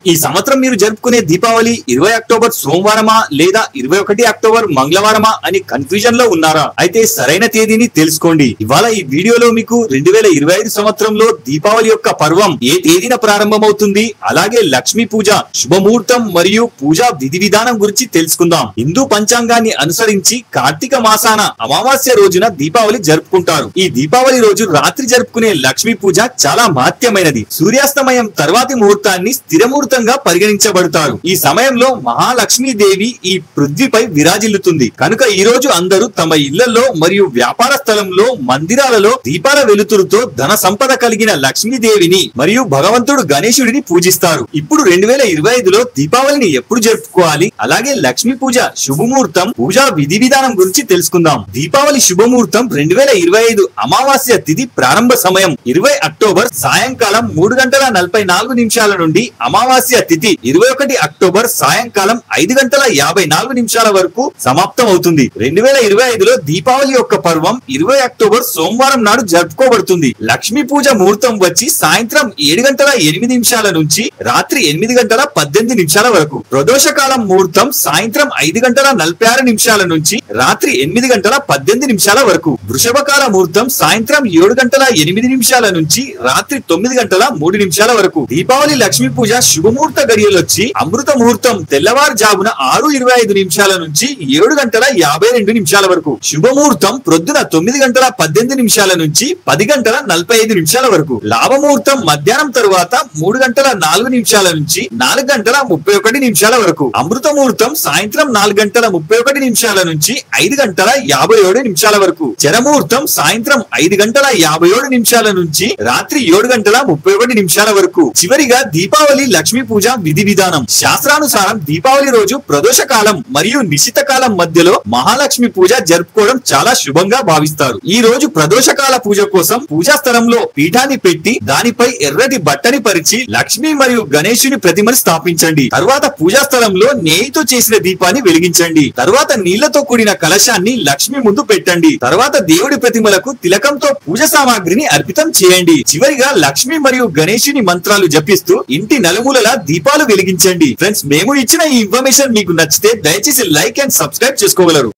ఈ సంవత్సరం మీరు జరుపుకునే దీపావళి 20 అక్టోబర్ సోమవారమా లేదా 21 అక్టోబర్ మంగళవారమా అని కన్ఫ్యూజన్ లో ఉన్నారా? అయితే సరైన తేదీని తెలుసుకోండి. ఇవాళ ఈ వీడియోలో మీకు 2025 సంవత్సరంలో దీపావళి యొక్క పర్వం ఏ తేదీన ప్రారంభమవుతుంది, అలాగే లక్ష్మీ పూజ శుభముహూర్తం మరియు పూజా విధి విధానం గురించి తెలుసుకుందాం. హిందూ పంచాంగాన్ని అనుసరించి కార్తీక మాసాన అమావాస్య రోజున దీపావళి జరుపుకుంటారు. ఈ దీపావళి రోజు రాత్రి జరుపుకునే లక్ష్మీ పూజ చాలా మహత్యమైనది. సూర్యాస్తమయం తర్వాతి ముహూర్తాన్ని స్థిర ముహూర్తంగా పరిగణించబడతారు. ఈ సమయంలో మహాలక్ష్మీదేవి ఈ పృథ్వీపై విరాజిల్లుతుంది. కనుక ఈ రోజు అందరూ తమ ఇళ్లలో మరియు వ్యాపార స్థలంలో, మందిరాలలో దీపాల వెలుతురుతో ధన సంపద కలిగిన లక్ష్మీదేవిని మరియు భగవంతుడు గణేశుడిని పూజిస్తారు. ఇప్పుడు 2025లో దీపావళిని ఎప్పుడు జరుపుకోవాలి, అలాగే లక్ష్మీ పూజ శుభముహూర్తం, పూజా విధి విధానం గురించి తెలుసుకుందాం. దీపావళి శుభముహూర్తం 2025 అమావాస్య తిథి ప్రారంభ సమయం 20 అక్టోబర్ సాయంకాలం 3:44 నుండి అమావాస్య తిథి 21 అక్టోబర్ సాయంకాలం 5:54 వరకు సమాప్తం అవుతుంది. 2025లో దీపావళి యొక్క పర్వం 20 అక్టోబర్ సోమవారం నాడు జరుపుకోబడుతుంది. లక్ష్మీ పూజ ముహూర్తం వచ్చి సాయంత్రం 7:08 నుంచి రాత్రి 8:18 వరకు. ప్రదోషకాలం ముహూర్తం సాయంత్రం 5:46 నుంచి రాత్రి 8:18 వరకు. వృషభకాల ముహూర్తం సాయంత్రం 7:08 నుంచి రాత్రి 9:03 వరకు. దీపావళి లక్ష్మీ పూజ శుభముహూర్త గడియలొచ్చి అమృత ముహూర్తం తెల్లవారుజామున 6:25 నుంచి 7:52 వరకు. శుభముహూర్తం ప్రొద్దున 9:18 నుంచి 10:45 వరకు. లాభముహూర్తం మధ్యాహ్నం తరువాత 3:04 నుంచి 4:31 వరకు. అమృత ముహూర్తం సాయంత్రం 4:31 నుంచి 5:57 వరకు. చరముహూర్తం సాయంత్రం 5:57 నుంచి రాత్రి 7:31 వరకు. చివరిగా దీపావళి లక్ష్మీ పూజ విధి విధానం. శాస్త్రానుసారం దీపావళి రోజు ప్రదోష కాలం మరియు నిశిత కాలం మధ్యలో మహాలక్ష్మి పూజ జరుపుకోవడం చాలా శుభంగా భావిస్తారు. ఈ రోజు ప్రదోషకాల పూజ కోసం పూజా స్థలంలో పీఠాన్ని పెట్టి దానిపై ఎర్రటి బట్టని పరిచి లక్ష్మి మరియు గణేశుని ప్రతిమని స్థాపించండి. తరువాత పూజా స్థలంలో నేయితో చేసిన దీపాన్ని వెలిగించండి. తరువాత నీళ్లతో కూడిన కలశాన్ని లక్ష్మి ముందు పెట్టండి. తరువాత దేవుడి ప్రతిమలకు తిలకంతో పూజ సామాగ్రిని అర్పితం చేయండి. చివరిగా లక్ష్మి మరియు గణేశుని మంత్రాలు జపిస్తూ ఇంటి నలుమూలలా దీపాలు వెలిగించండి. ఫ్రెండ్స్, మేము ఇచ్చిన ఈ ఇన్ఫర్మేషన్ మీకు నచ్చితే దయచేసి లైక్ అండ్ సబ్స్క్రైబ్ చేసుకోగలరు.